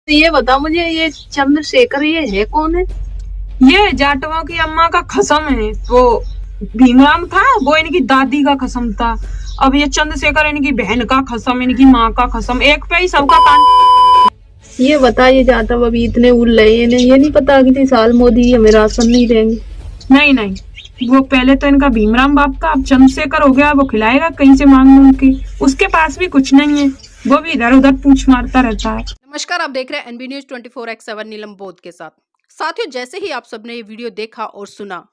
तो ये बता मुझे, ये चंद्रशेखर ये है कौन है? ये जाटवों की अम्मा का खसम है। वो भीमराव था, वो इनकी दादी का खसम था। अब ये चंद्रशेखर इनकी बहन का खसम, इनकी माँ का खसम, एक पे ही सबका कान। ये बता, ये जाटव अभी इतने उल रहे हैं, ये नहीं पता अगले साल मोदी हमें राशन नहीं देंगे। नहीं नहीं, वो पहले तो इनका भीमराव बाप का, अब चंद्रशेखर हो गया, वो खिलाएगा कहीं से मांग मांग के। उसके पास भी कुछ नहीं है, वो भी इधर उधर पूछ मारता रहता है। नमस्कार, आप देख रहे हैं एनबी न्यूज 24x7 नीलम बोध के साथ। साथियों, जैसे ही आप सबने ये वीडियो देखा और सुना,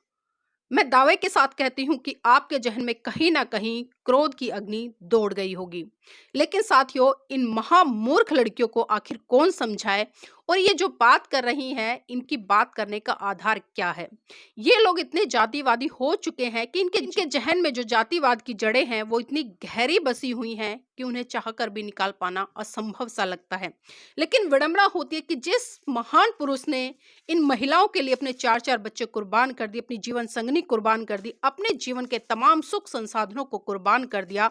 मैं दावे के साथ कहती हूं कि आपके जहन में कहीं ना कहीं क्रोध की अग्नि दौड़ गई होगी। लेकिन साथियों, इन महामूर्ख लड़कियों को आखिर कौन समझाए, और ये जो बात कर रही हैं, इनकी बात करने का आधार क्या है? ये लोग इतने जातिवादी हो चुके हैं कि इनके जहन में जो जातिवाद की जड़ें हैं वो इतनी गहरी बसी हुई हैं कि उन्हें चाहकर भी निकाल पाना असंभव सा लगता है। लेकिन विडंबना होती है कि जिस महान पुरुष ने इन महिलाओं के लिए अपने 4-4 बच्चे कुर्बान कर दिए, अपनी जीवन संगनी कुर्बान कर दी, अपने जीवन के तमाम सुख संसाधनों को कुर्बान कर दिया,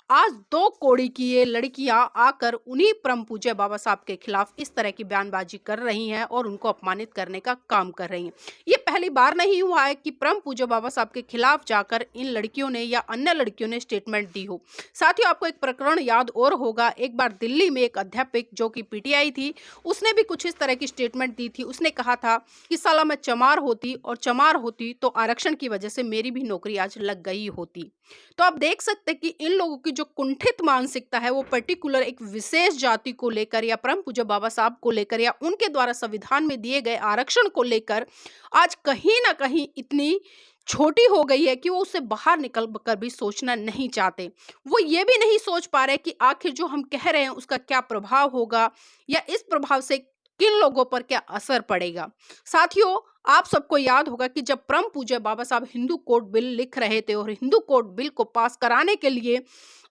आज 2 कौड़ी की ये लड़कियां आकर उन्हीं परम पूज्य बाबा साहब के खिलाफ इस तरह की बयानबाजी कर रही हैं और उनको अपमानित करने का काम कर रही हैं। ये पहली बार नहीं हुआ है कि परम पूज्य बाबा साहब के खिलाफ जाकर इन लड़कियों ने या अन्य लड़कियों ने स्टेटमेंट दी हो। साथियों, आपको एक प्रकरण याद और होगा, एक बार दिल्ली में एक अध्यापक जो कि पीटीआई थी, उसने भी कुछ इस तरह की स्टेटमेंट दी थी। उसने कहा था कि साला मैं चमार होती, और चमार होती तो आरक्षण की वजह से मेरी भी नौकरी आज लग गई होती। तो आप देख सकते हैं कि इन लोगों की जो कुंठित मानसिकता है वो पर्टिकुलर एक विशेष जाति को लेकर या परम पूज्य बाबा साहब को लेकर या उनके द्वारा संविधान में दिए गए आरक्षण को लेकर आज कहीं ना कहीं इतनी छोटी हो गई है कि वो उससे बाहर निकल कर भी सोचना नहीं चाहते। वो ये भी नहीं सोच पा रहे कि आखिर जो हम कह रहे हैं उसका क्या प्रभाव होगा, या इस प्रभाव से किन लोगों पर क्या असर पड़ेगा। साथियों, आप सबको याद होगा कि जब परम पूज्य बाबा साहब हिंदू कोड बिल लिख रहे थे और हिंदू कोड बिल को पास कराने के लिए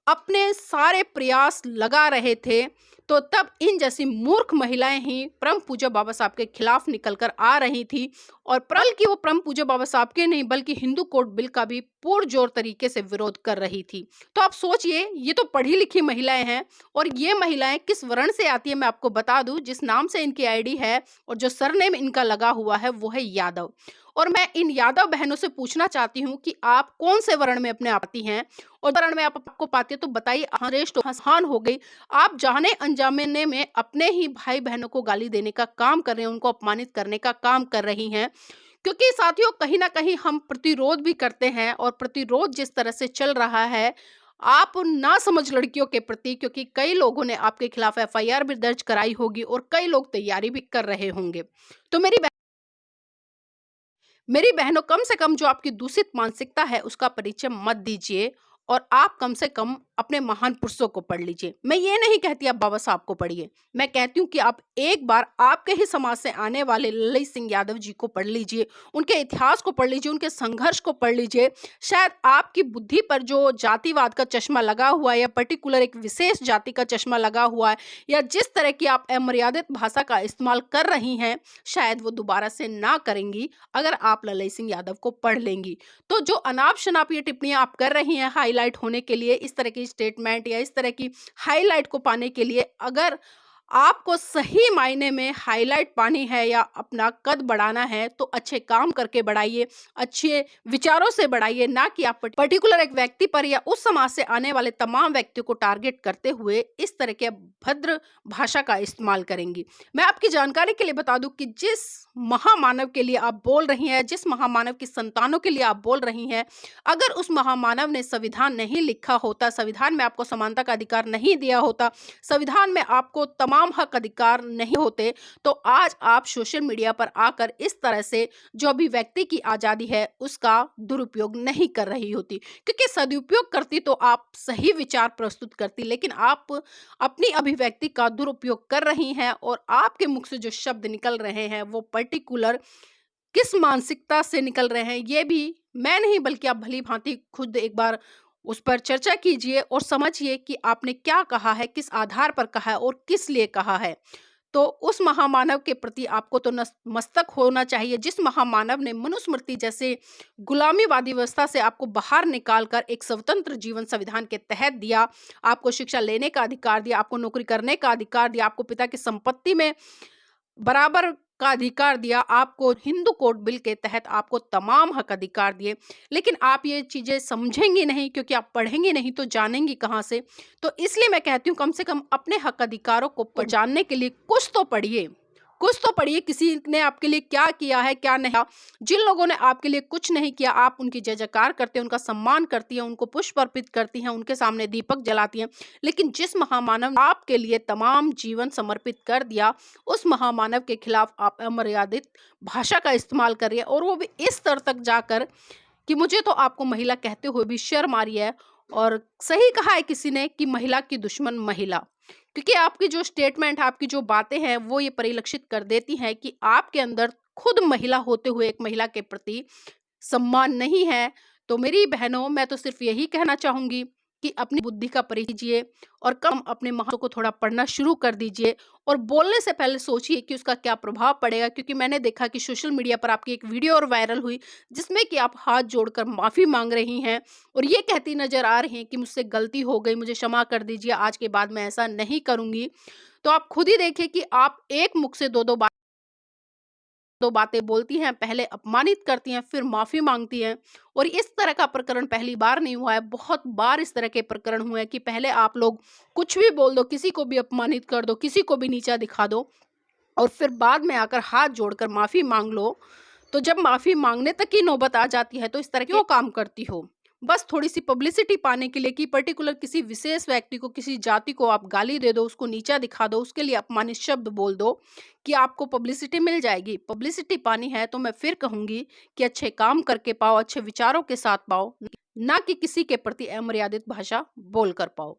अपने सारे प्रयास लगा रहे थे, तो तब इन जैसी मूर्ख महिलाएं ही परम पूज्य बाबा साहब के खिलाफ निकलकर आ रही थी, और बल्कि वो परम पूज्य बाबा साहब के नहीं बल्कि हिंदू कोड बिल का भी पुरजोर तरीके से विरोध कर रही थी। तो आप सोचिए, ये तो पढ़ी लिखी महिलाएं हैं, और ये महिलाएं किस वर्ण से आती है मैं आपको बता दूं। जिस नाम से इनकी आईडी है और जो सरनेम इनका लगा हुआ है वो है यादव। और मैं इन यादव बहनों से पूछना चाहती हूँ कि आप कौन से वर्ण में अपने आती हैं, और वर्ण में आपको पाती है तो बताइए। हरेश तो हसान हो गई। आप जाने अनजाने में अपने ही भाई बहनों को गाली देने का काम कर रहे हैं, उनको अपमानित करने का काम कर रही हैं। क्योंकि साथियों, कहीं ना कहीं हम प्रतिरोध भी करते हैं, और प्रतिरोध जिस तरह से चल रहा है आप ना समझ लड़कियों के प्रति, क्योंकि कई लोगों ने आपके खिलाफ एफआईआर भी दर्ज कराई होगी और कई लोग तैयारी भी कर रहे होंगे। तो मेरी बहनों, कम से कम जो आपकी दूषित मानसिकता है उसका परिचय मत दीजिए, और आप कम से कम अपने महान पुरुषों को पढ़ लीजिए। मैं ये नहीं कहती आप बाबा साहब को पढ़िए, मैं कहती हूँ कि आप एक बार आपके ही समाज से आने वाले ललित सिंह यादव जी को पढ़ लीजिए, उनके इतिहास को पढ़ लीजिए, उनके संघर्ष को पढ़ लीजिए। शायद आपकी बुद्धि पर जो जातिवाद का चश्मा लगा हुआ है, या पर्टिकुलर एक विशेष जाति का चश्मा लगा हुआ है, या जिस तरह की आप अमर्यादित भाषा का इस्तेमाल कर रही हैं, शायद वो दोबारा से ना करेंगी अगर आप ललित सिंह यादव को पढ़ लेंगी। तो जो अनाप शनाप ये टिप्पणियां आप कर रही हैं हाईलाइट होने के लिए, इस तरह की स्टेटमेंट या इस तरह की हाईलाइट को पाने के लिए, अगर आपको सही मायने में हाईलाइट पानी है या अपना कद बढ़ाना है तो अच्छे काम करके बढ़ाइए, अच्छे विचारों से बढ़ाइए, ना कि आप पर्टिकुलर एक व्यक्ति पर या उस समाज से आने वाले तमाम व्यक्तियों को टारगेट करते हुए इस तरह के भद्र भाषा का इस्तेमाल करेंगी। मैं आपकी जानकारी के लिए बता दूं कि जिस महामानव के लिए आप बोल रही हैं, जिस महामानव की संतानों के लिए आप बोल रही हैं, अगर उस महामानव ने संविधान नहीं लिखा होता, संविधान में आपको समानता का अधिकार नहीं दिया होता, संविधान में आपको तमाम हक अधिकार नहीं होते, तो आज आप सोशल मीडिया पर आकर इस तरह से जो अभिव्यक्ति की आज़ादी है उसका दुरुपयोग नहीं कर रही होती। क्योंकि सदुपयोग करती तो आप सही विचार प्रस्तुत करती, लेकिन आप अपनी अभिव्यक्ति का दुरुपयोग कर रही हैं, और आपके मुख से जो शब्द निकल रहे हैं वो पर्टिकुलर किस मानसिकता से निकल रहे हैं ये भी मैं नहीं बल्कि आप भली भांति खुद एक बार उस पर चर्चा कीजिए और समझिए कि आपने क्या कहा है, किस आधार पर कहा है और किस लिए कहा है। तो उस महामानव के प्रति आपको तो मस्तक होना चाहिए, जिस महामानव ने मनुस्मृति जैसे गुलामीवादी व्यवस्था से आपको बाहर निकालकर एक स्वतंत्र जीवन संविधान के तहत दिया, आपको शिक्षा लेने का अधिकार दिया, आपको नौकरी करने का अधिकार दिया, आपको पिता की संपत्ति में बराबर का अधिकार दिया, आपको हिंदू कोड बिल के तहत आपको तमाम हक अधिकार दिए। लेकिन आप ये चीजें समझेंगे नहीं, क्योंकि आप पढ़ेंगे नहीं तो जानेंगी कहाँ से। तो इसलिए मैं कहती हूँ कम से कम अपने हक अधिकारों को जानने के लिए कुछ तो पढ़िए, कुछ तो पढ़िए। किसी ने आपके लिए क्या किया है, क्या नहीं। जिन लोगों ने आपके लिए कुछ नहीं किया, आप उनकी जय जयकार करते हैं, उनका सम्मान करती हैं, उनको पुष्प अर्पित करती हैं, उनके सामने दीपक जलाती हैं। लेकिन जिस महामानव ने आपके लिए तमाम जीवन समर्पित कर दिया, उस महामानव के खिलाफ आप अमर्यादित भाषा का इस्तेमाल कर रही है, और वो भी इस स्तर तक जाकर कि मुझे तो आपको महिला कहते हुए भी शर्म आ रही है। और सही कहा है किसी ने कि महिला की दुश्मन महिला, क्योंकि आपकी जो स्टेटमेंट, आपकी जो बातें हैं वो ये परिलक्षित कर देती हैं कि आपके अंदर खुद महिला होते हुए एक महिला के प्रति सम्मान नहीं है। तो मेरी बहनों, मैं तो सिर्फ यही कहना चाहूंगी कि अपनी बुद्धि का परिचय दीजिए और कम अपने महत्व को थोड़ा पढ़ना शुरू कर दीजिए, और बोलने से पहले सोचिए कि उसका क्या प्रभाव पड़ेगा। क्योंकि मैंने देखा कि सोशल मीडिया पर आपकी एक वीडियो और वायरल हुई जिसमें कि आप हाथ जोड़कर माफ़ी मांग रही हैं और ये कहती नजर आ रही हैं कि मुझसे गलती हो गई, मुझे क्षमा कर दीजिए, आज के बाद मैं ऐसा नहीं करूँगी। तो आप खुद ही देखिए कि आप एक मुख से दो बातें बोलती हैं, पहले अपमानित करती हैं, फिर माफी मांगती हैं। और इस तरह का प्रकरण पहली बार नहीं हुआ है, बहुत बार इस तरह के प्रकरण हुए हैं कि पहले आप लोग कुछ भी बोल दो, किसी को भी अपमानित कर दो, किसी को भी नीचा दिखा दो, और फिर बाद में आकर हाथ जोड़कर माफी मांग लो। तो जब माफी मांगने तक की नौबत आ जाती है तो इस तरह क्यों काम करती हो? बस थोड़ी सी पब्लिसिटी पाने के लिए कि पर्टिकुलर किसी विशेष व्यक्ति को, किसी जाति को आप गाली दे दो, उसको नीचा दिखा दो, उसके लिए अपमानित शब्द बोल दो कि आपको पब्लिसिटी मिल जाएगी। पब्लिसिटी पानी है तो मैं फिर कहूंगी कि अच्छे काम करके पाओ, अच्छे विचारों के साथ पाओ, ना कि किसी के प्रति अमर्यादित भाषा बोल कर पाओ।